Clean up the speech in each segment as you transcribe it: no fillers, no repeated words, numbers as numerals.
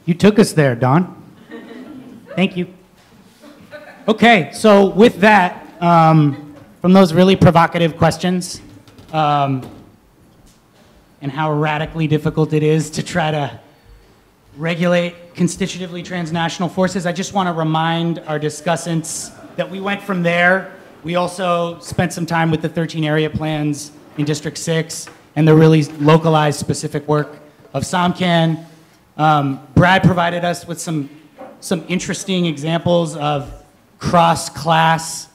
You took us there, Don. Thank you. Okay, so with that, from those really provocative questions, and how radically difficult it is to try to regulate constitutively transnational forces, I just want to remind our discussants that we went from there. We also spent some time with the 13 area plans in District 6 and the really localized specific work of SOMCAN. Brad provided us with some interesting examples of cross-class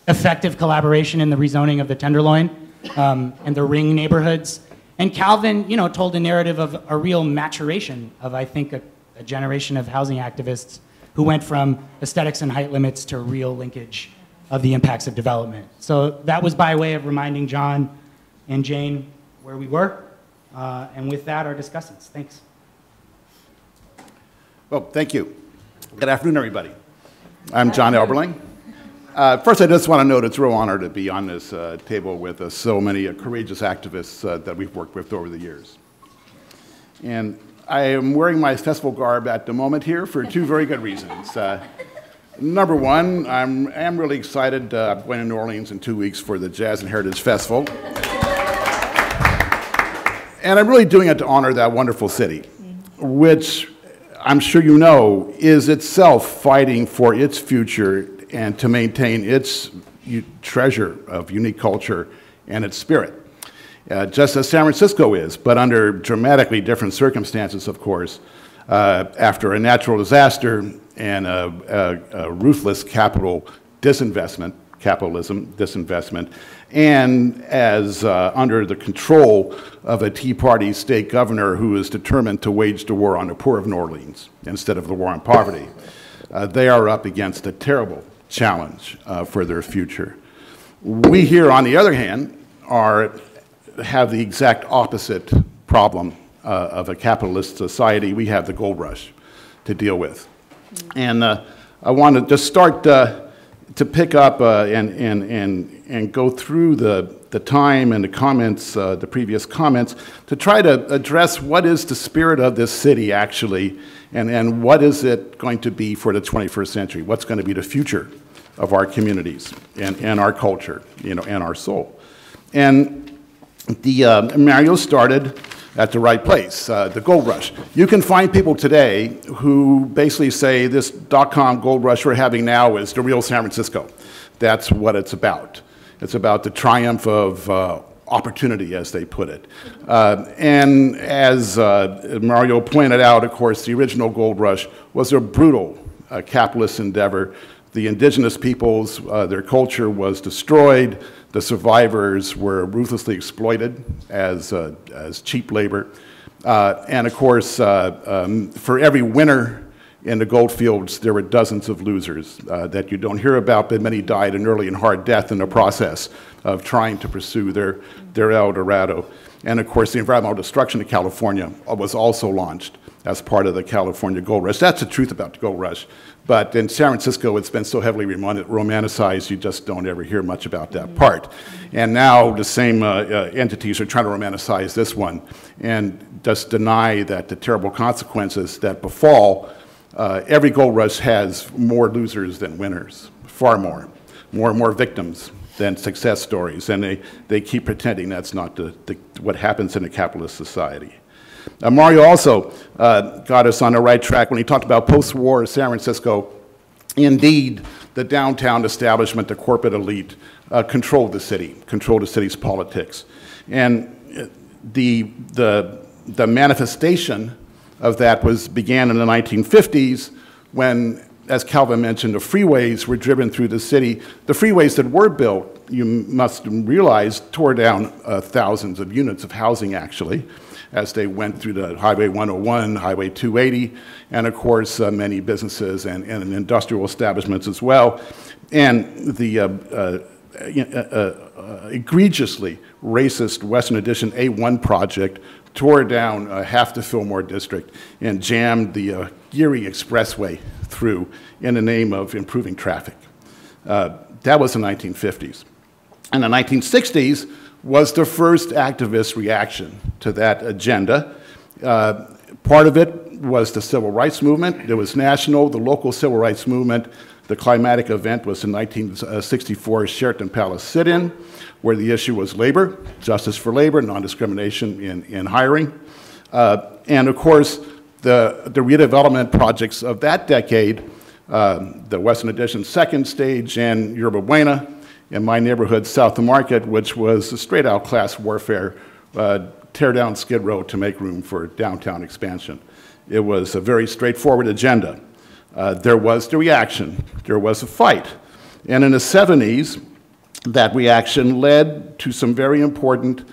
effective collaboration in the rezoning of the Tenderloin and the ring neighborhoods. And Calvin, told a narrative of a real maturation of, I think, a generation of housing activists who went from aesthetics and height limits to real linkage of the impacts of development. So that was by way of reminding John and Jane where we were. And with that, our discussants. Thanks. Well, thank you. Good afternoon, everybody. I'm John Elberling. First, I just want to note it's a real honor to be on this table with so many courageous activists that we've worked with over the years. And I am wearing my festival garb at the moment here for two very good reasons. Number one, I am really excited. I'm going to New Orleans in 2 weeks for the Jazz and Heritage Festival. And I'm really doing it to honor that wonderful city, which I'm sure you know is itself fighting for its future and to maintain its treasure of unique culture and its spirit. Just as San Francisco is, but under dramatically different circumstances, of course, after a natural disaster and a ruthless capitalism disinvestment, and as under the control of a Tea Party state governor who is determined to wage the war on the poor of New Orleans instead of the war on poverty. They are up against a terrible challenge for their future. We here, on the other hand, have the exact opposite problem of a capitalist society. We have the gold rush to deal with. And I want to just start to pick up and go through the time and the comments, the previous comments, to try to address what is the spirit of this city actually, and what is it going to be for the 21st century? What's going to be the future of our communities and our culture, and our soul? And Mario started at the right place, the gold rush. You can find people today who basically say this dot-com gold rush we're having now is the real San Francisco. That's what it's about. It's about the triumph of opportunity, as they put it. And as Mario pointed out, of course, the original gold rush was a brutal capitalist endeavor. The indigenous peoples, their culture was destroyed. The survivors were ruthlessly exploited as cheap labor. And of course, for every winner in the gold fields, there were dozens of losers that you don't hear about, but many died an early and hard death in the process of trying to pursue their El Dorado. And of course, the environmental destruction of California was also launched as part of the California Gold Rush. That's the truth about the Gold Rush. But in San Francisco, it's been so heavily romanticized, you just don't ever hear much about that part. And now the same entities are trying to romanticize this one and just deny that the terrible consequences that befall. Every gold rush has more losers than winners, far more and more victims than success stories. And they keep pretending that's not what happens in a capitalist society. Mario also got us on the right track when he talked about post-war San Francisco. Indeed, the downtown establishment, the corporate elite, controlled the city, controlled the city's politics. And the manifestation of that began in the 1950s when, as Calvin mentioned, the freeways were driven through the city. The freeways that were built, you must realize, tore down thousands of units of housing, actually, as they went through the Highway 101, Highway 280, and of course, many businesses and industrial establishments as well. And the egregiously racist Western Addition A1 project tore down half the Fillmore district and jammed the Geary Expressway through in the name of improving traffic. That was the 1950s. And the 1960s was the first activist reaction to that agenda. Part of it was the civil rights movement. It was national, the local civil rights movement. The climatic event was the 1964 Sheraton Palace sit-in, where the issue was labor, justice for labor, non-discrimination in hiring. And of course, the redevelopment projects of that decade, the Western Addition second stage and Yerba Buena, in my neighborhood, South of Market, which was a straight-out class warfare, tear down Skid Row to make room for downtown expansion. It was a very straightforward agenda. There was the reaction. There was a fight. And in the 70s, that reaction led to some very important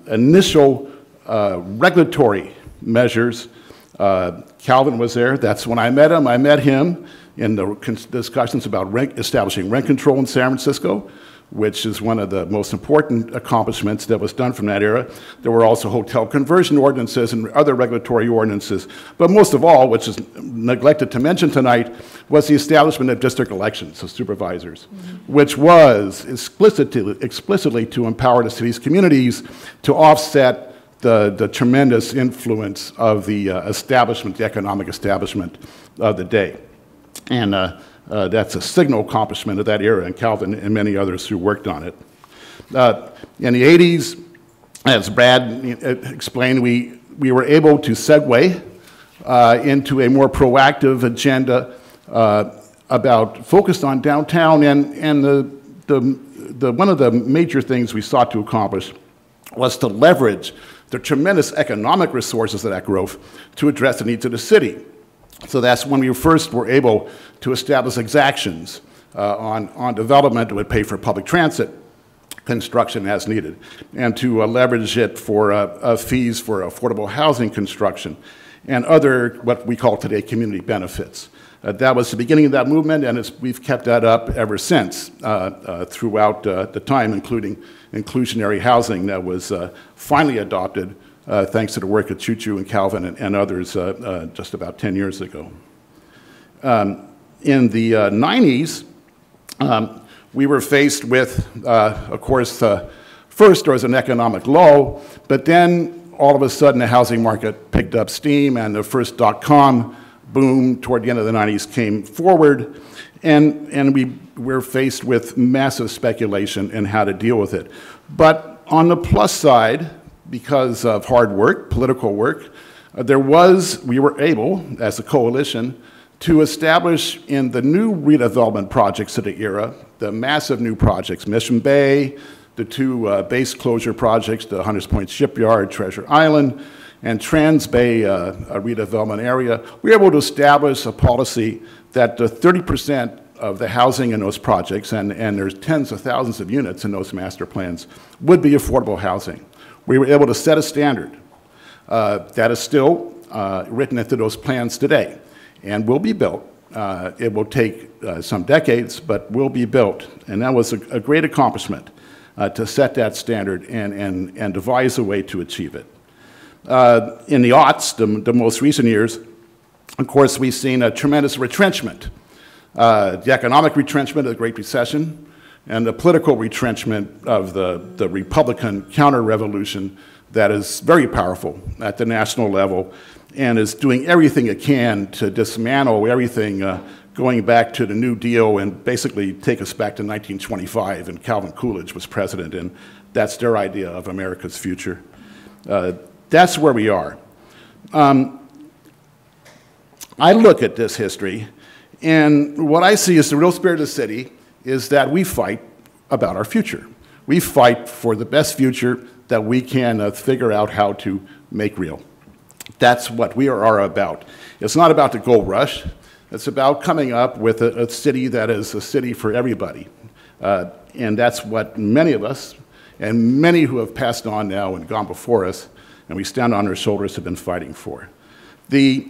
initial regulatory measures. Calvin was there. That's when I met him. I met him in the discussions about establishing rent control in San Francisco, which is one of the most important accomplishments that was done from that era. There were also hotel conversion ordinances and other regulatory ordinances. But most of all, which is neglected to mention tonight, was the establishment of district elections of supervisors, which was explicitly to empower the city's communities to offset the tremendous influence of the establishment, the economic establishment of the day. And that's a signal accomplishment of that era, and Calvin and many others who worked on it. In the 80s, as Brad explained, we were able to segue into a more proactive agenda focused on downtown, and one of the major things we sought to accomplish was to leverage the tremendous economic resources of that growth to address the needs of the city. So that's when we first were able to establish exactions on development that would pay for public transit construction as needed, and to leverage it for fees for affordable housing construction and other, what we call today, community benefits. That was the beginning of that movement, and we've kept that up ever since throughout the time, including inclusionary housing that was finally adopted thanks to the work of Choo Choo and Calvin and others just about 10 years ago. In the 90s, we were faced with, of course, first there was an economic lull, but then all of a sudden the housing market picked up steam, and the first dot-com boom toward the end of the 90s came forward, and we were faced with massive speculation in how to deal with it. But on the plus side, because of hard work, political work, we were able, as a coalition, to establish in the new redevelopment projects of the era, the massive new projects, Mission Bay, the two base closure projects, the Hunters Point Shipyard, Treasure Island, and Trans Bay redevelopment area, we were able to establish a policy that 30% of the housing in those projects, and there's tens of thousands of units in those master plans, would be affordable housing. We were able to set a standard that is still written into those plans today and will be built. It will take some decades, but will be built. And that was a great accomplishment to set that standard and devise a way to achieve it. In the aughts, the most recent years, of course, we've seen a tremendous retrenchment. The economic retrenchment of the Great Recession, and the political retrenchment of the Republican counter-revolution that is very powerful at the national level and is doing everything it can to dismantle everything going back to the New Deal and basically take us back to 1925, and Calvin Coolidge was president, and that's their idea of America's future. That's where we are. I look at this history, and what I see is the real spirit of the city is that we fight about our future. We fight for the best future that we can figure out how to make real. That's what we are about. It's not about the gold rush. It's about coming up with a city that is a city for everybody. And that's what many of us, and many who have passed on now and gone before us, and we stand on their shoulders, have been fighting for. The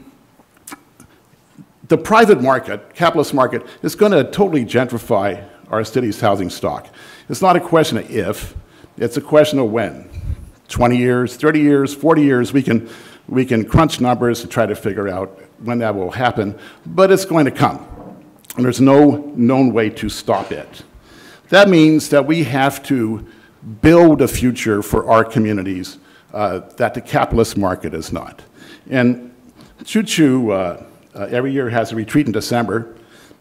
private market, capitalist market, is going to totally gentrify our city's housing stock. It's not a question of if, it's a question of when. 20 years, 30 years, 40 years, we can crunch numbers to try to figure out when that will happen, but it's going to come. And there's no known way to stop it. That means that we have to build a future for our communities that the capitalist market is not. And Choo-Choo every year has a retreat in December.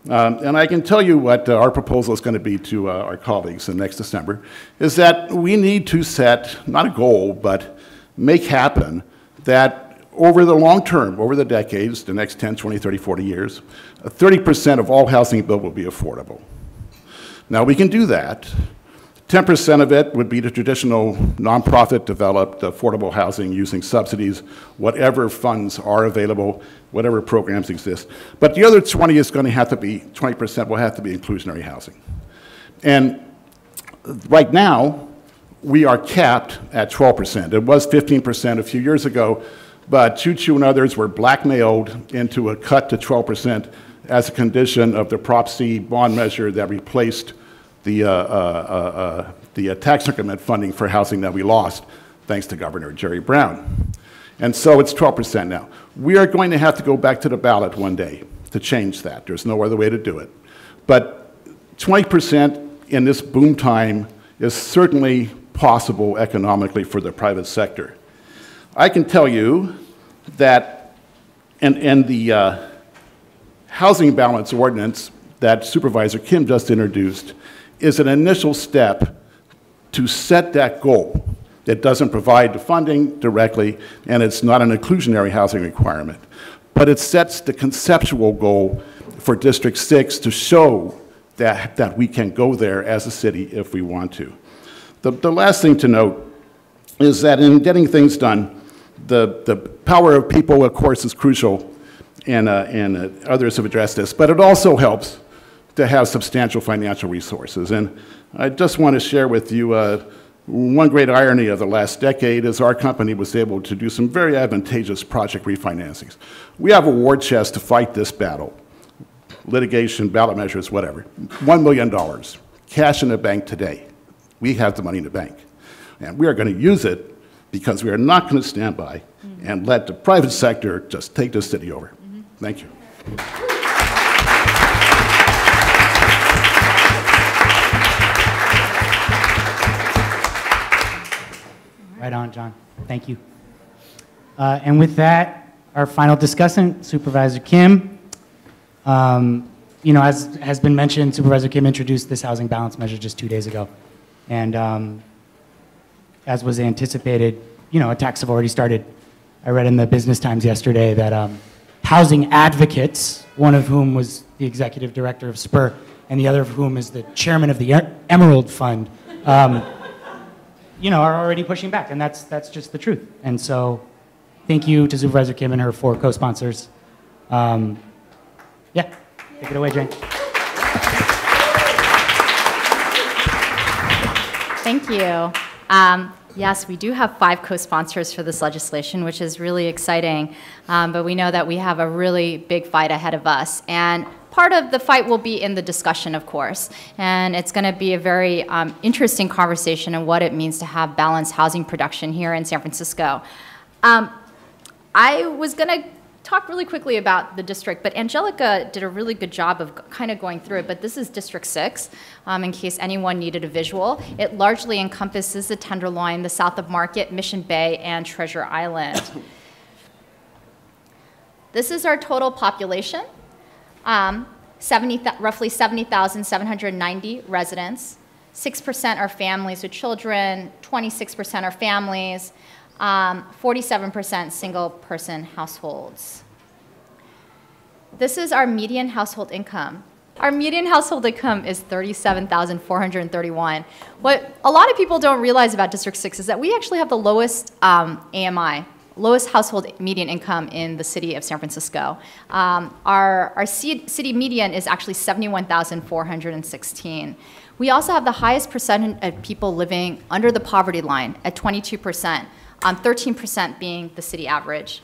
And I can tell you what our proposal is going to be to our colleagues in next December, is that we need to set, not a goal, but make happen that over the long term, over the decades, the next 10, 20, 30, 40 years, 30% of all housing built will be affordable. Now, we can do that. 10% of it would be the traditional nonprofit developed affordable housing using subsidies, whatever funds are available, whatever programs exist. But the other 20 is going to have to be, 20% will have to be inclusionary housing. And right now, we are capped at 12%. It was 15% a few years ago, but Choo-Choo and others were blackmailed into a cut to 12% as a condition of the Prop C bond measure that replaced the tax increment funding for housing that we lost, thanks to Governor Jerry Brown. And so it's 12% now. We are going to have to go back to the ballot one day to change that. There's no other way to do it. But 20% in this boom time is certainly possible economically for the private sector. I can tell you that in the housing balance ordinance that Supervisor Kim just introduced is an initial step to set that goal. It doesn't provide the funding directly, and it's not an inclusionary housing requirement. But it sets the conceptual goal for District 6 to show that we can go there as a city if we want to. The last thing to note is that in getting things done, the power of people, of course, is crucial, and others have addressed this, but it also helps to have substantial financial resources. And I just want to share with you one great irony of the last decade is our company was able to do some very advantageous project refinancings. We have a war chest to fight this battle, litigation, ballot measures, whatever. $1 million, cash in the bank today. We have the money in the bank. And we are going to use it because we are not going to stand by and let the private sector just take this city over. Thank you. Right on, John. Thank you. And with that, our final discussant, Supervisor Kim. You know, as has been mentioned, Supervisor Kim introduced this housing balance measure just 2 days ago. And as was anticipated, you know, attacks have already started. I read in the Business Times yesterday that housing advocates, one of whom was the executive director of SPUR, and the other of whom is the chairman of the Emerald Fund, you know, are already pushing back, and that's just the truth. And so, thank you to Supervisor Kim and her 4 co-sponsors. Yeah, take it away, Jane. Thank you. Yes, we do have 5 co-sponsors for this legislation, which is really exciting. But we know that we have a really big fight ahead of us. And part of the fight will be in the discussion, of course. And it's going to be a very interesting conversation on what it means to have balanced housing production here in San Francisco. I was going to talk really quickly about the district, but Angelica did a really good job of kind of going through it. But this is District 6, in case anyone needed a visual. It largely encompasses the Tenderloin, the South of Market, Mission Bay, and Treasure Island. This is our total population. Roughly 70,790 residents. 6% are families with children, 26% are families, 47% single-person households. This is our median household income. Our median household income is $37,431. What a lot of people don't realize about District 6 is that we actually have the lowest AMI, lowest household median income in the city of San Francisco. Our city median is actually $71,416. We also have the highest percentage of people living under the poverty line at 22%, 13% being the city average.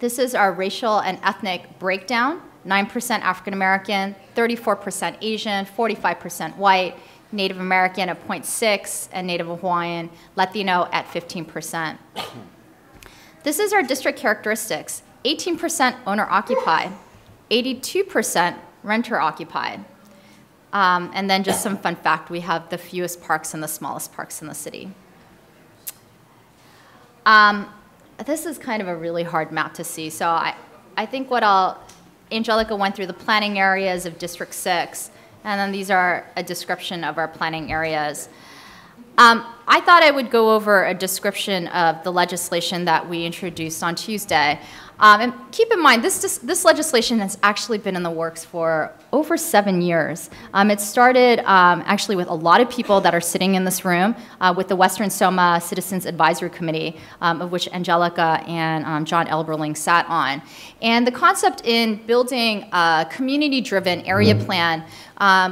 This is our racial and ethnic breakdown: 9% African American, 34% Asian, 45% white, Native American at 0.6%, and Native Hawaiian, Latino at 15%. This is our district characteristics: 18% owner-occupied, 82% renter-occupied. And then just some fun fact, we have the fewest parks and the smallest parks in the city. This is kind of a really hard map to see. So I think Angelica went through the planning areas of District 6, and then these are a description of our planning areas. I thought I would go over a description of the legislation that we introduced on Tuesday. And keep in mind, this legislation has actually been in the works for over 7 years. It started actually with a lot of people that are sitting in this room, with the Western Soma Citizens Advisory Committee, of which Angelica and John Elberling sat on. And the concept in building a community-driven area plan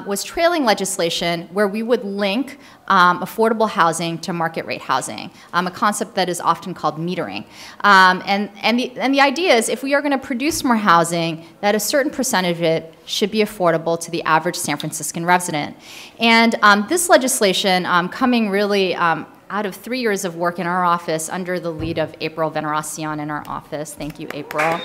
was trailing legislation where we would link affordable housing to market rate housing, a concept that is often called metering. And the idea is if we are going to produce more housing, that a certain percentage of it should be affordable to the average San Franciscan resident. And this legislation, coming really out of 3 years of work in our office under the lead of April Veneracion in our office. Thank you, April.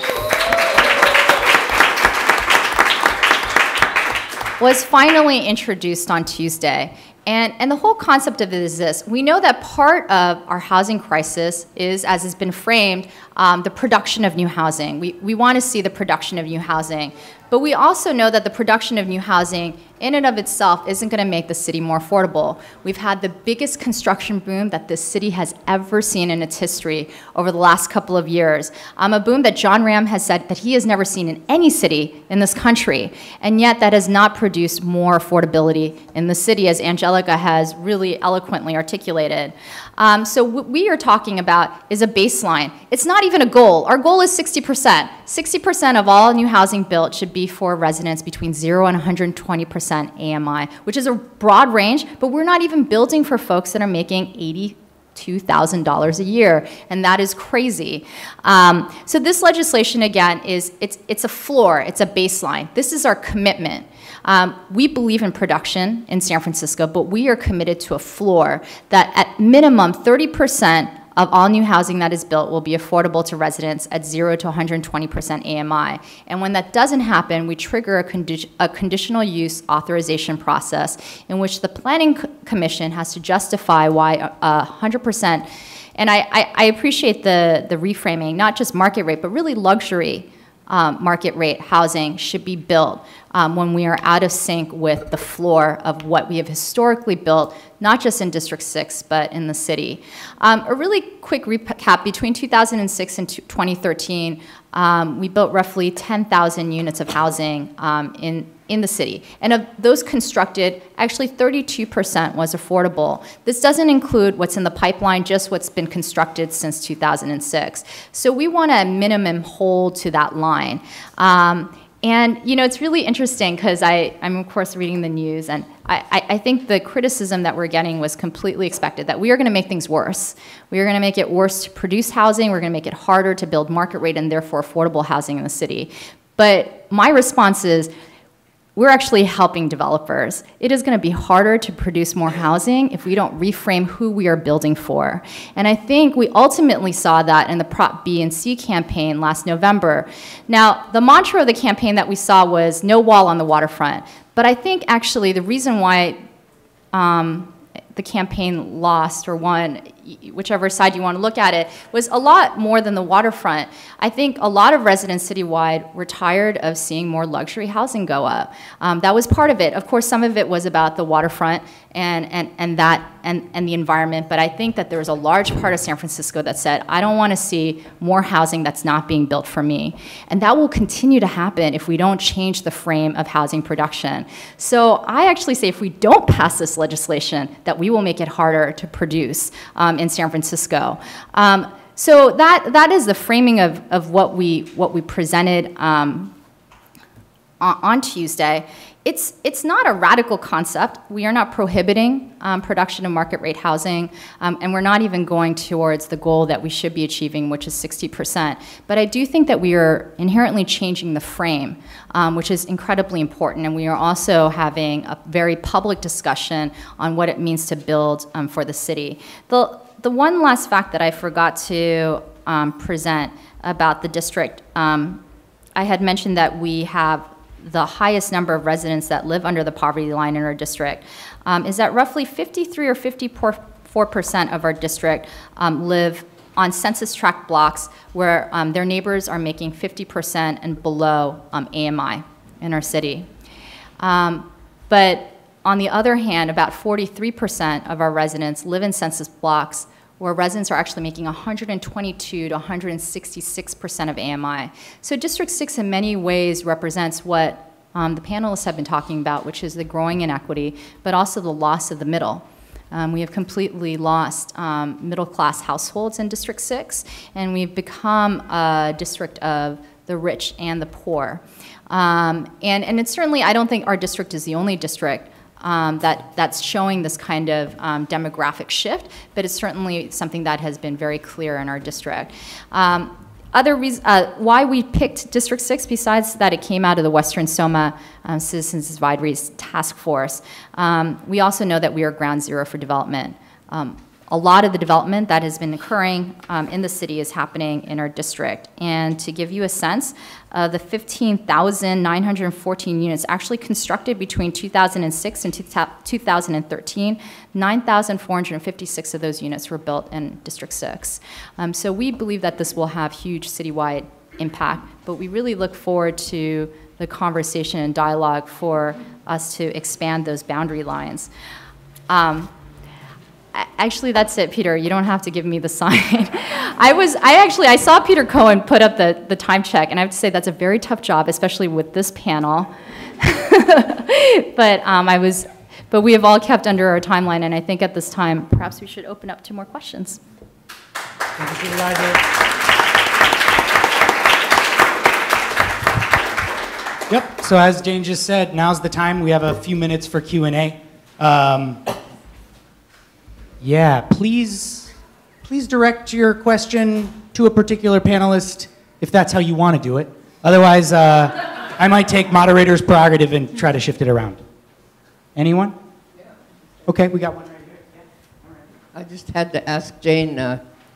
Was finally introduced on Tuesday. And the whole concept of it is this. We know that part of our housing crisis is, as has been framed, the production of new housing. We want to see the production of new housing. But we also know that the production of new housing in and of itself isn't going to make the city more affordable. We've had the biggest construction boom that this city has ever seen in its history over the last couple of years. A boom that John Ram has said that he has never seen in any city in this country. And yet that has not produced more affordability in the city, as Angelica has really eloquently articulated. So what we are talking about is a baseline. It's not even a goal. Our goal is 60%. 60% of all new housing built should be for residents between 0 and 120% AMI, which is a broad range, but we're not even building for folks that are making $82,000 a year, and that is crazy. So this legislation, again, it's a floor, it's a baseline. This is our commitment. We believe in production in San Francisco, but we are committed to a floor that at minimum 30% of all new housing that is built will be affordable to residents at 0 to 120% AMI. And when that doesn't happen, we trigger a conditional use authorization process in which the Planning Commission has to justify why 100%, and I appreciate the reframing, not just market rate, but really luxury market rate housing should be built when we are out of sync with the floor of what we have historically built, not just in District 6, but in the city. A really quick recap, between 2006 and 2013, we built roughly 10,000 units of housing in the city. And of those constructed, actually 32% was affordable. This doesn't include what's in the pipeline, just what's been constructed since 2006. So we want to minimum hold to that line. And you know, it's really interesting because I'm of course reading the news, and I think the criticism that we're getting was completely expected, that we are going to make things worse. We are going to make it worse to produce housing, we're going to make it harder to build market rate and therefore affordable housing in the city. But my response is, we're actually helping developers. It is going to be harder to produce more housing if we don't reframe who we are building for. And I think we ultimately saw that in the Prop B and C campaign last November. Now, the mantra of the campaign that we saw was no wall on the waterfront. But I think actually the reason why the campaign lost or won, whichever side you want to look at it, was a lot more than the waterfront. I think a lot of residents citywide were tired of seeing more luxury housing go up. That was part of it. Of course, some of it was about the waterfront and the environment, but I think that there was a large part of San Francisco that said, I don't want to see more housing that's not being built for me. And that will continue to happen if we don't change the frame of housing production. So I actually say if we don't pass this legislation, that we will make it harder to produce in San Francisco. So that is the framing of what we presented on Tuesday. It's not a radical concept. We are not prohibiting production of market rate housing, and we're not even going towards the goal that we should be achieving, which is 60%. But I do think that we are inherently changing the frame, which is incredibly important, and we are also having a very public discussion on what it means to build for the city. The one last fact that I forgot to present about the district, I had mentioned that we have the highest number of residents that live under the poverty line in our district, is that roughly 53 or 54% of our district live on census tract blocks where their neighbors are making 50% and below AMI in our city. But on the other hand, about 43% of our residents live in census blocks where residents are actually making 122 to 166% of AMI. So District 6 in many ways represents what the panelists have been talking about, which is the growing inequity, but also the loss of the middle. We have completely lost middle-class households in District 6, and we've become a district of the rich and the poor. And it's certainly, I don't think our district is the only district that's showing this kind of demographic shift, but it's certainly something that has been very clear in our district. Other reasons why we picked District 6, besides that it came out of the Western Soma Citizens Advisory Task Force, we also know that we are ground zero for development. A lot of the development that has been occurring in the city is happening in our district. And to give you a sense, the 15,914 units actually constructed between 2006 and 2013, 9,456 of those units were built in District 6. So we believe that this will have huge citywide impact, but we really look forward to the conversation and dialogue for us to expand those boundary lines. Actually, that's it, Peter. You don't have to give me the sign. I saw Peter Cohen put up the time check, and I have to say that's a very tough job, especially with this panel. But we have all kept under our timeline, and I think at this time, perhaps we should open up to more questions. Thank you, Supervisor. Yep, so as Jane just said, now's the time. We have a few minutes for Q&A. Yeah, please direct your question to a particular panelist if that's how you want to do it. Otherwise, I might take moderator's prerogative and try to shift it around. Anyone? Okay, we got one right here. Yeah. All right. I just had to ask Jane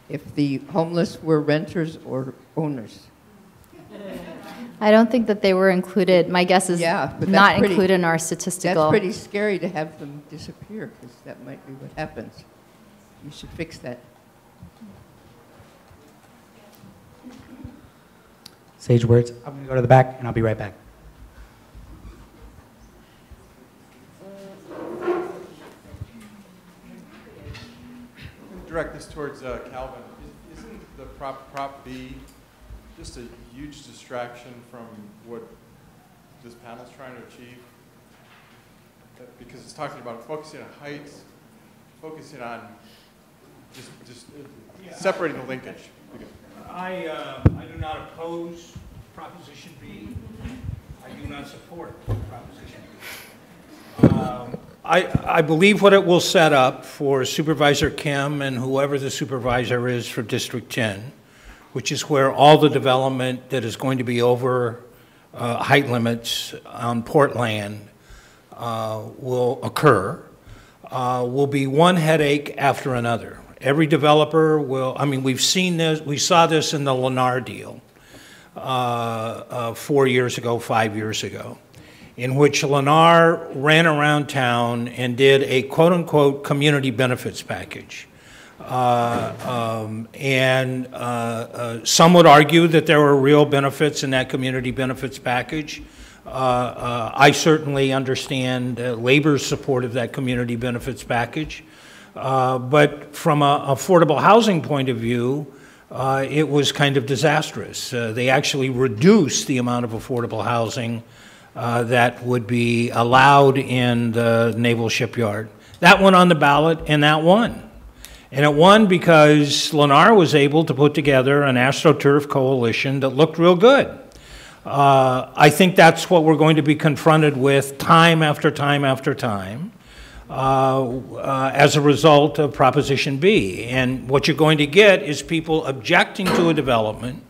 if the homeless were renters or owners. I don't think that they were included. My guess is not included in our statistical. That's pretty scary to have them disappear, because that might be what happens. You should fix that. Sage words. I'm going to go to the back, and I'll be right back. Direct this towards Calvin. Isn't the Prop B just a huge distraction from what this panel's trying to achieve? Because it's talking about focusing on heights, focusing on just separating the linkage. I do not oppose Proposition B. I do not support Proposition B. I believe what it will set up for Supervisor Kim and whoever the supervisor is for District 10, which is where all the development that is going to be over height limits on port land will occur, will be one headache after another. Every developer will, I mean, we've seen this, we saw this in the Lennar deal 4 years ago, 5 years ago, in which Lennar ran around town and did a quote-unquote community benefits package. Some would argue that there were real benefits in that community benefits package. I certainly understand labor's support of that community benefits package. But from an affordable housing point of view, it was kind of disastrous. They actually reduced the amount of affordable housing that would be allowed in the Naval Shipyard. That went on the ballot, and that won. And it won because Lennar was able to put together an AstroTurf coalition that looked real good. I think that's what we're going to be confronted with time after time after time as a result of Proposition B. And what you're going to get is people objecting to a development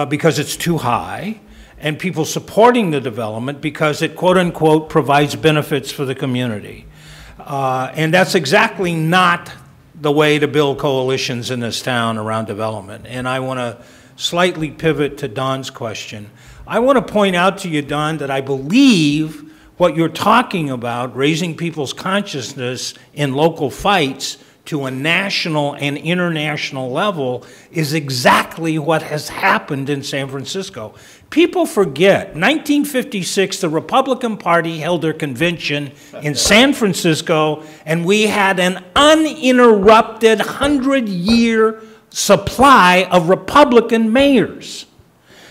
because it's too high, and people supporting the development because it, quote unquote, provides benefits for the community. And that's exactly not the way to build coalitions in this town around development. And I want to slightly pivot to Don's question. I want to point out to you, Don, that I believe what you're talking about, raising people's consciousness in local fights to a national and international level is exactly what has happened in San Francisco. People forget, 1956, the Republican Party held their convention in San Francisco, and we had an uninterrupted 100-year supply of Republican mayors.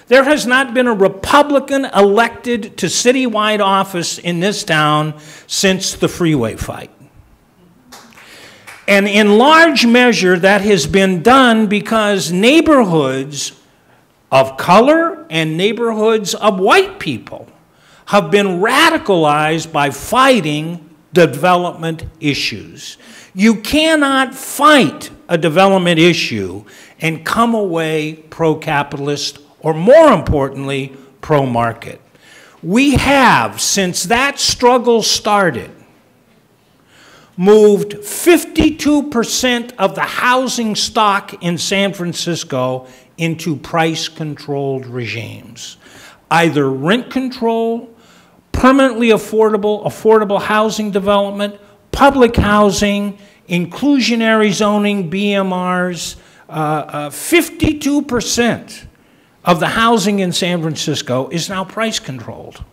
There has not been a Republican elected to citywide office in this town since the freeway fight. And in large measure, that has been done because neighborhoods of color and neighborhoods of white people have been radicalized by fighting development issues. You cannot fight a development issue and come away pro-capitalist, or more importantly, pro-market. We have, since that struggle started, moved 52% of the housing stock in San Francisco into price-controlled regimes. Either rent control, permanently affordable housing development, public housing, inclusionary zoning, BMRs. 52% of the housing in San Francisco is now price-controlled.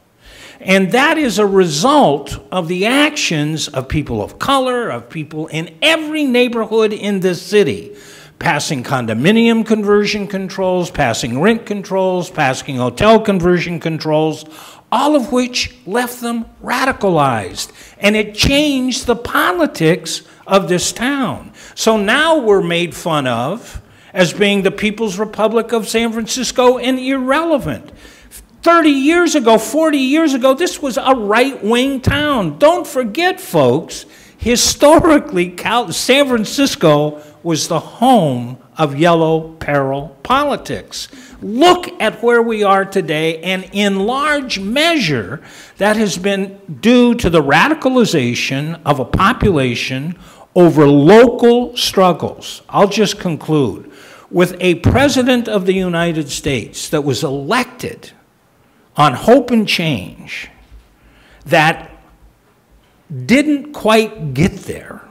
And that is a result of the actions of people of color, of people in every neighborhood in this city, passing condominium conversion controls, passing rent controls, passing hotel conversion controls, all of which left them radicalized. And it changed the politics of this town. So now we're made fun of as being the People's Republic of San Francisco and irrelevant. 30 years ago, 40 years ago, this was a right-wing town. Don't forget, folks, historically, San Francisco was the home of yellow peril politics. Look at where we are today, and in large measure, that has been due to the radicalization of a population over local struggles. I'll just conclude. With a president of the United States that was elected on hope and change that didn't quite get there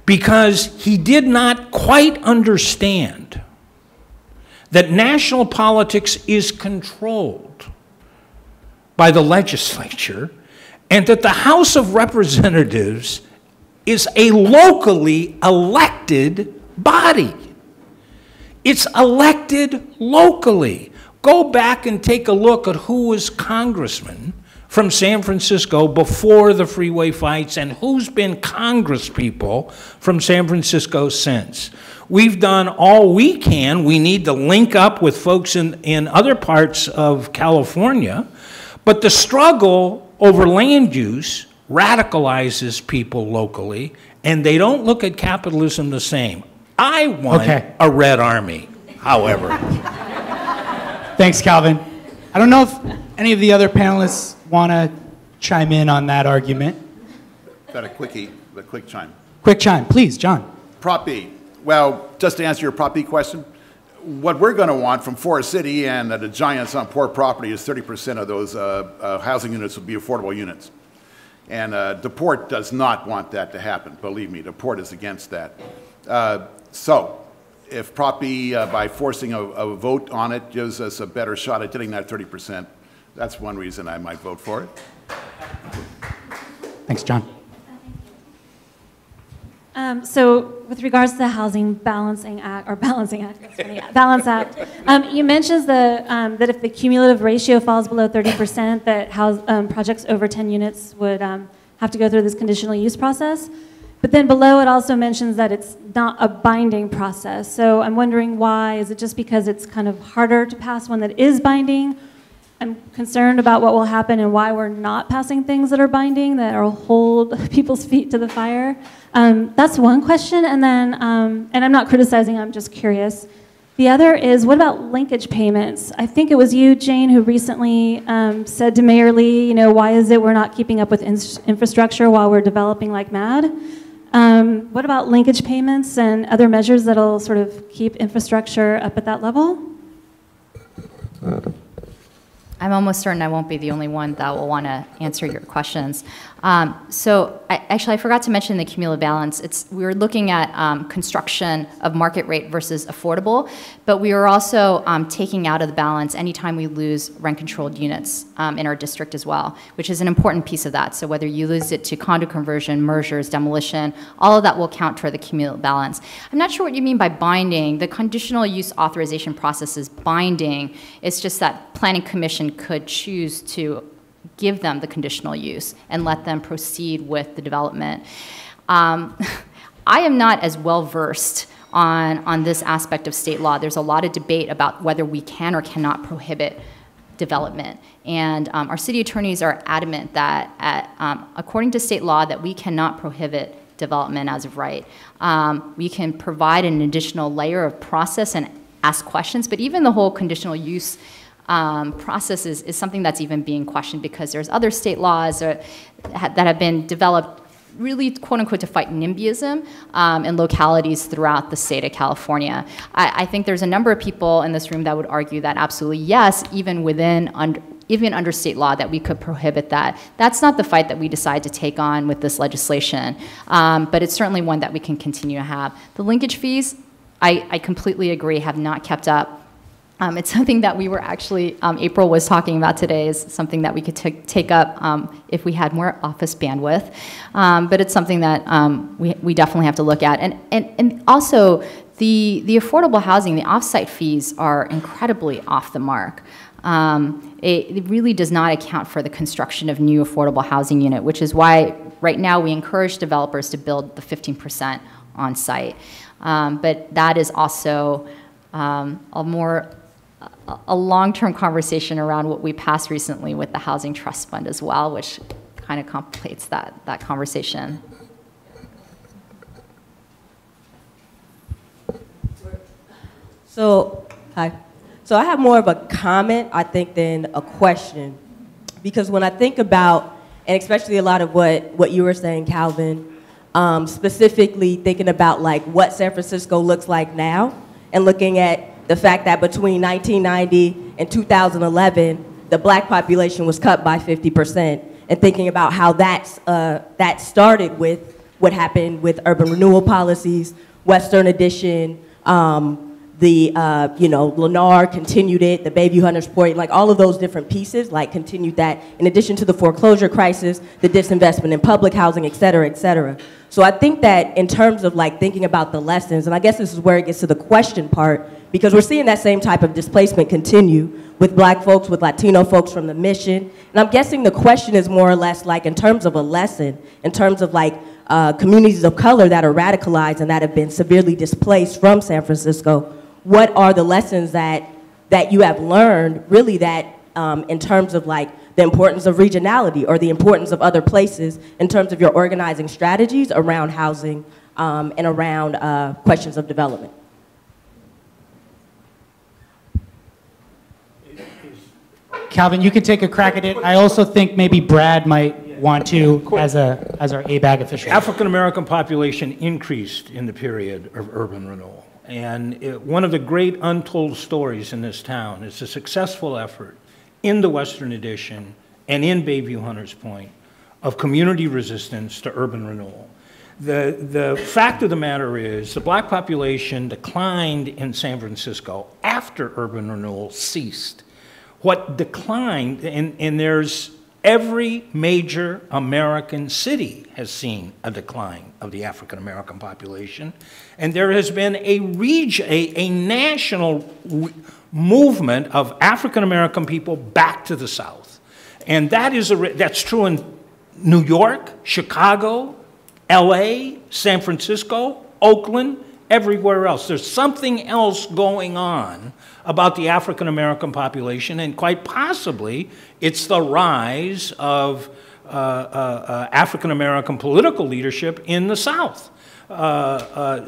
because he did not quite understand that national politics is controlled by the legislature and that the House of Representatives is a locally elected body. It's elected locally. Go back and take a look at who was congressman from San Francisco before the freeway fights and who's been congresspeople from San Francisco since. We've done all we can. We need to link up with folks in other parts of California, but the struggle over land use radicalizes people locally, and they don't look at capitalism the same. I want a red army, however. Thanks, Calvin. I don't know if any of the other panelists want to chime in on that argument. Got a quick chime. Quick chime, please, John. Prop B. Well, just to answer your Prop B question, what we're going to want from Forest City and the giants on poor property is 30% of those housing units will be affordable units. And DePort does not want that to happen. Believe me, DePort is against that. So if Prop B, by forcing a vote on it, gives us a better shot at getting that 30%, that's one reason I might vote for it. Thanks, John. So with regards to the Housing Balancing Act, or Balancing Act, that's funny, Balance Act, you mentioned that if the cumulative ratio falls below 30%, that projects over 10 units would have to go through this conditional use process. But then below it also mentions that it's not a binding process. So I'm wondering why. Is it just because it's kind of harder to pass one that is binding? I'm concerned about what will happen and why we're not passing things that are binding, that will hold people's feet to the fire. That's one question. And then, and I'm not criticizing, I'm just curious. The other is, what about linkage payments? I think it was you, Jane, who recently said to Mayor Lee, you know, why is it we're not keeping up with infrastructure while we're developing like mad? What about linkage payments and other measures that'll sort of keep infrastructure up at that level? I'm almost certain I won't be the only one that will want to answer your questions. Actually, I forgot to mention the cumulative balance. We were looking at construction of market rate versus affordable, but we were also taking out of the balance anytime we lose rent-controlled units in our district as well, which is an important piece of that. So whether you lose it to condo conversion, mergers, demolition, all of that will count toward the cumulative balance. I'm not sure what you mean by binding. The conditional use authorization process is binding. It's just that Planning Commission could choose to give them the conditional use and let them proceed with the development. I am not as well versed on this aspect of state law. There's a lot of debate about whether we can or cannot prohibit development. And our city attorneys are adamant that according to state law that we cannot prohibit development as of right. We can provide an additional layer of process and ask questions, but even the whole conditional use process is something that's even being questioned because there's other state laws that have been developed really, quote unquote, to fight NIMBYism in localities throughout the state of California. I think there's a number of people in this room that would argue that absolutely yes, even under state law, that we could prohibit that. That's not the fight that we decide to take on with this legislation, but it's certainly one that we can continue to have. The linkage fees, I completely agree, have not kept up. It's something that we were actually, April was talking about today, is something that we could take up if we had more office bandwidth. But it's something that we definitely have to look at. And also, the affordable housing, the off-site fees are incredibly off the mark. It really does not account for the construction of new affordable housing unit, which is why right now we encourage developers to build the 15% on site. But that is also a long-term conversation around what we passed recently with the Housing Trust Fund as well, which kind of complicates that conversation. So, hi. So I have more of a comment, I think, than a question. Because when I think about, and especially a lot of what you were saying, Calvin, specifically thinking about like what San Francisco looks like now, and looking at the fact that between 1990 and 2011, the black population was cut by 50%, and thinking about how that started with what happened with urban renewal policies, Western Addition, Lennar continued it, the Bayview Hunters Point, like all of those different pieces, like continued that, in addition to the foreclosure crisis, the disinvestment in public housing, et cetera, et cetera. So I think that in terms of like thinking about the lessons, and I guess this is where it gets to the question part, because we're seeing that same type of displacement continue with black folks, with Latino folks from the Mission. And I'm guessing the question is more or less like in terms of a lesson, in terms of like communities of color that are radicalized and that have been severely displaced from San Francisco, what are the lessons that you have learned really that in terms of like the importance of regionality or the importance of other places in terms of your organizing strategies around housing and around questions of development? Calvin, you can take a crack at it. I also think maybe Brad might want to as our ABAG official. African American population increased in the period of urban renewal. And one of the great untold stories in this town is the successful effort in the Western Addition and in Bayview Hunters Point of community resistance to urban renewal. The fact of the matter is the black population declined in San Francisco after urban renewal ceased. What declined, and there's every major American city has seen a decline of the African American population, and there has been a national movement of African American people back to the South, and that's true in New York, Chicago, L.A., San Francisco, Oakland, everywhere else. There's something else going on about the African American population, and quite possibly it's the rise of African American political leadership in the South.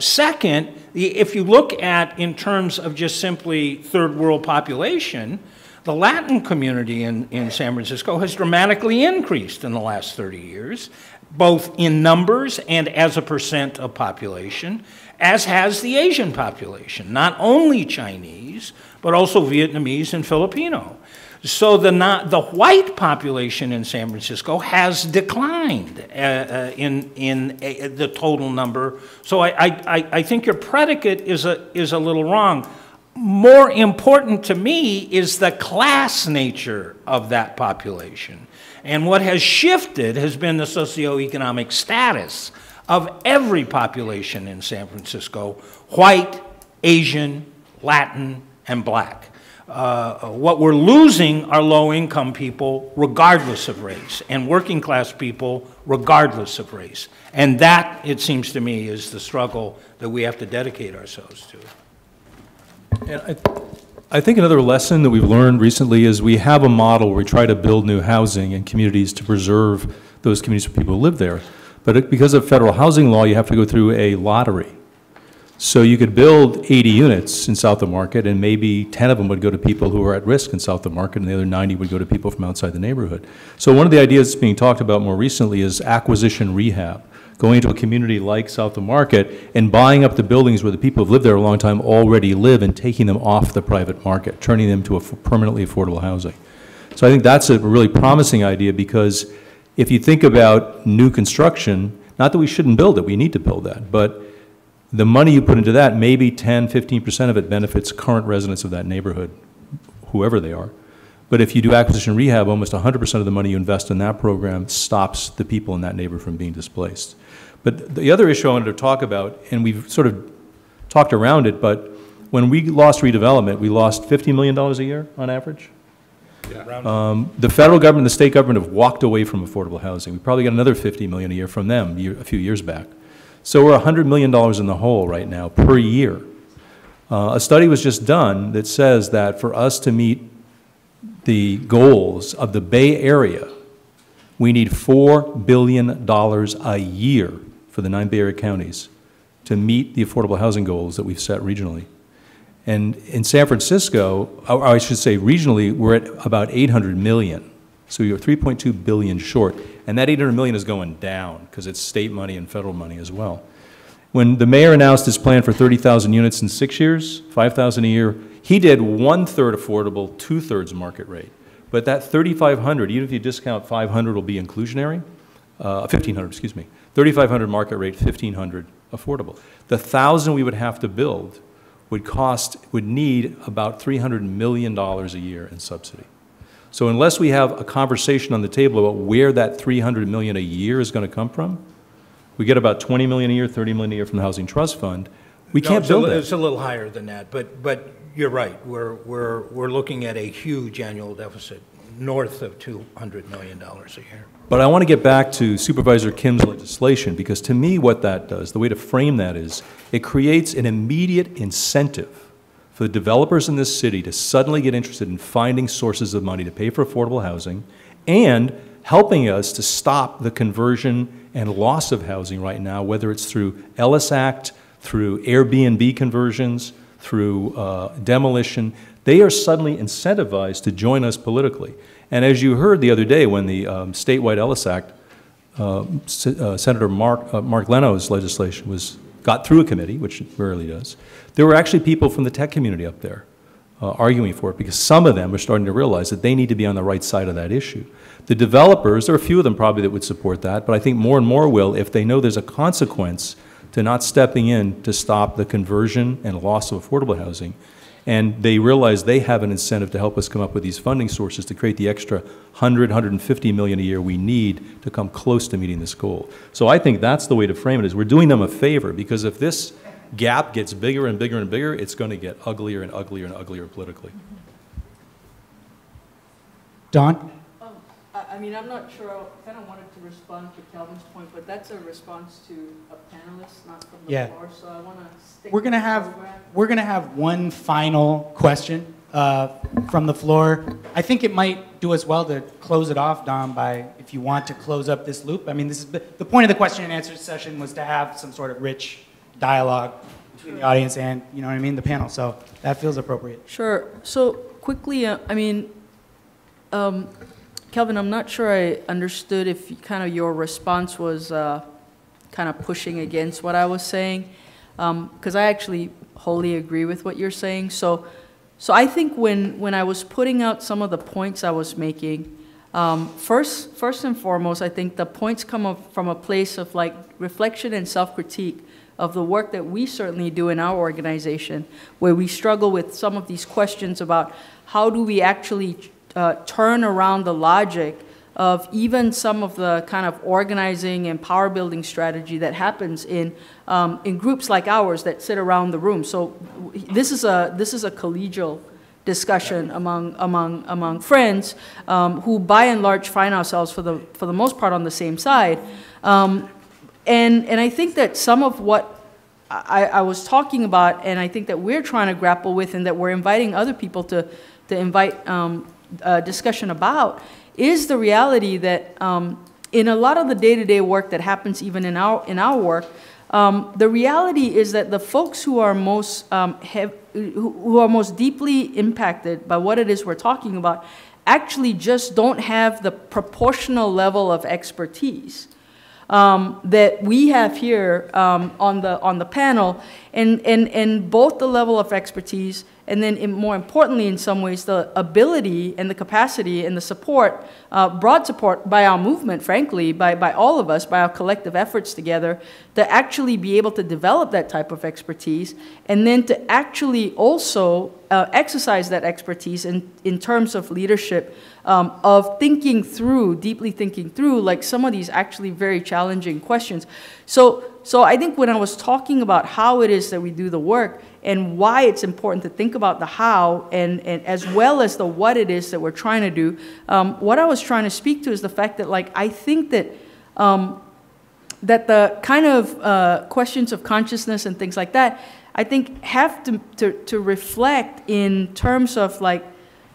Second, if you look at in terms of just simply third world population, the Latin community in San Francisco has dramatically increased in the last 30 years, both in numbers and as a percent of population, as has the Asian population, not only Chinese, but also Vietnamese and Filipino. So the white population in San Francisco has declined in the total number. So I think your predicate is a little wrong. More important to me is the class nature of that population. And what has shifted has been the socioeconomic status of every population in San Francisco: white, Asian, Latin, and black. What we're losing are low-income people regardless of race, and working class people regardless of race. And that, it seems to me, is the struggle that we have to dedicate ourselves to. And I think another lesson that we've learned recently is we have a model where we try to build new housing in communities to preserve those communities where people live there. But because of federal housing law, you have to go through a lottery. So you could build 80 units in South of Market, and maybe 10 of them would go to people who are at risk in South of Market, and the other 90 would go to people from outside the neighborhood. So one of the ideas that's being talked about more recently is acquisition rehab, going into a community like South of Market and buying up the buildings where the people who've lived there a long time already live and taking them off the private market, turning them to a permanently affordable housing. So I think that's a really promising idea, because if you think about new construction, not that we shouldn't build it, we need to build that, but the money you put into that, maybe 10, 15% of it benefits current residents of that neighborhood, whoever they are. But if you do acquisition rehab, almost 100% of the money you invest in that program stops the people in that neighborhood from being displaced. But the other issue I wanted to talk about, and we've sort of talked around it, but when we lost redevelopment, we lost $50 million a year on average. Yeah. The federal government and the state government have walked away from affordable housing. We probably got another $50 million a year from them a few years back. So we're $100 million in the hole right now per year. A study was just done that says that for us to meet the goals of the Bay Area, we need $4 billion a year for the 9 Bay Area counties to meet the affordable housing goals that we've set regionally. And in San Francisco, or I should say regionally, we're at about 800 million. So you're 3.2 billion short. And that 800 million is going down because it's state money and federal money as well. When the mayor announced his plan for 30,000 units in 6 years, 5,000 a year, he did 1/3 affordable, 2/3 market rate. But that 3,500, even if you discount 500 will be inclusionary, 1,500, excuse me, 3,500 market rate, 1,500 affordable. The 1,000 we would have to build would need about $300 million a year in subsidy. So unless we have a conversation on the table about where that $300 million a year is going to come from, we get about $20 million a year, $30 million a year from the Housing Trust Fund. We can't build that. It's a little higher than that, but you're right. We're looking at a huge annual deficit, north of $200 million a year. But I want to get back to Supervisor Kim's legislation, because to me what that does, the way to frame that is, it creates an immediate incentive for the developers in this city to suddenly get interested in finding sources of money to pay for affordable housing and helping us to stop the conversion and loss of housing right now, whether it's through Ellis Act, through Airbnb conversions, through demolition. They are suddenly incentivized to join us politically. And as you heard the other day when the statewide Ellis Act, Senator Mark Leno's legislation got through a committee, which it rarely does, there were actually people from the tech community up there arguing for it, because some of them are starting to realize that they need to be on the right side of that issue. The developers, there are a few of them probably that would support that, but I think more and more will if they know there's a consequence to not stepping in to stop the conversion and loss of affordable housing. And they realize they have an incentive to help us come up with these funding sources to create the extra 100, 150 million a year we need to come close to meeting this goal. So I think that's the way to frame it, is we're doing them a favor, because if this gap gets bigger and bigger and bigger, it's going to get uglier and uglier and uglier politically. Don? I mean, I'm not sure, I kind of wanted to respond to Calvin's point, but that's a response to a panelist, not from the floor, so I want to stick We're gonna have one final question from the floor. I think it might do us well to close it off, Don, by, if you want to close up this loop. I mean, this is the point of the question and answer session was to have some sort of rich dialogue between the audience and, you know what I mean, the panel. So that feels appropriate. Sure. So quickly, I mean, Kelvin, I'm not sure I understood if kind of your response was kind of pushing against what I was saying, because I actually wholly agree with what you're saying. So So I think when I was putting out some of the points I was making, first and foremost, I think the points come up from a place of like reflection and self-critique of the work that we certainly do in our organization, where we struggle with some of these questions about how do we actually turn around the logic of even some of the kind of organizing and power building strategy that happens in groups like ours that sit around the room. So this is a collegial discussion among friends who by and large find ourselves for the most part on the same side. And I think that some of what I was talking about, and I think that we're trying to grapple with, and that we're inviting other people to invite discussion about, is the reality that in a lot of the day-to-day work that happens even in our work, the reality is that the folks who are most who are most deeply impacted by what it is we're talking about actually just don't have the proportional level of expertise that we have here on the panel, and both the level of expertise and then more importantly in some ways the ability and the capacity and the support, broad support by our movement, frankly, by all of us, by our collective efforts together, to actually be able to develop that type of expertise, and then to actually also exercise that expertise in terms of leadership, of thinking through, deeply thinking through, like some of these actually very challenging questions. So I think when I was talking about how it is that we do the work and why it's important to think about the how and as well as the what it is that we're trying to do, what I was trying to speak to is the fact that, like, I think that that the kind of questions of consciousness and things like that, I think have to reflect in terms of like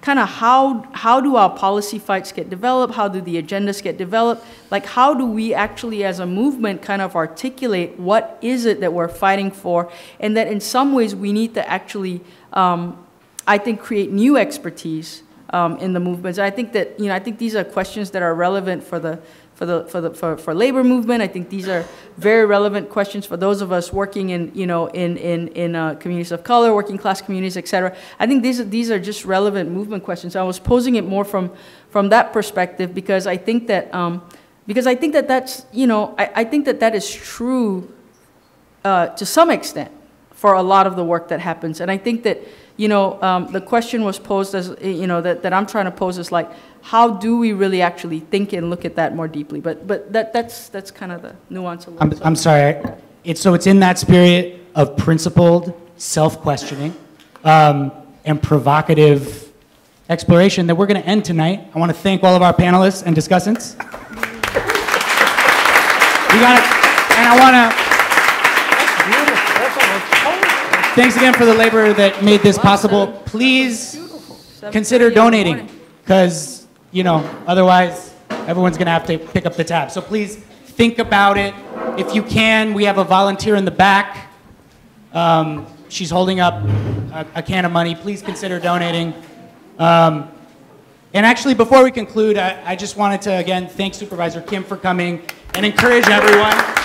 kind of how do our policy fights get developed, how do the agendas get developed, like how do we actually as a movement kind of articulate what is it that we're fighting for, and that in some ways we need to actually, I think, create new expertise in the movements. I think that, I think these are questions that are relevant for labor movement. I think these are very relevant questions for those of us working in, in communities of color, working class communities, et cetera. I think these are just relevant movement questions. I was posing it more from that perspective because I think that that's, I think that is true to some extent for a lot of the work that happens. And I think that, the question was posed as, that I'm trying to pose is like, how do we really actually think and look at that more deeply? But that's kind of the nuance. I'm sorry. It's in that spirit of principled self-questioning and provocative exploration that we're going to end tonight. I want to thank all of our panelists and discussants. And I want to. Thanks again for the labor that made this possible. Please consider donating, because, otherwise everyone's going to have to pick up the tab. So please think about it. If you can, we have a volunteer in the back. She's holding up a can of money. Please consider donating. And actually, before we conclude, I just wanted to, again, thank Supervisor Kim for coming and encourage everyone.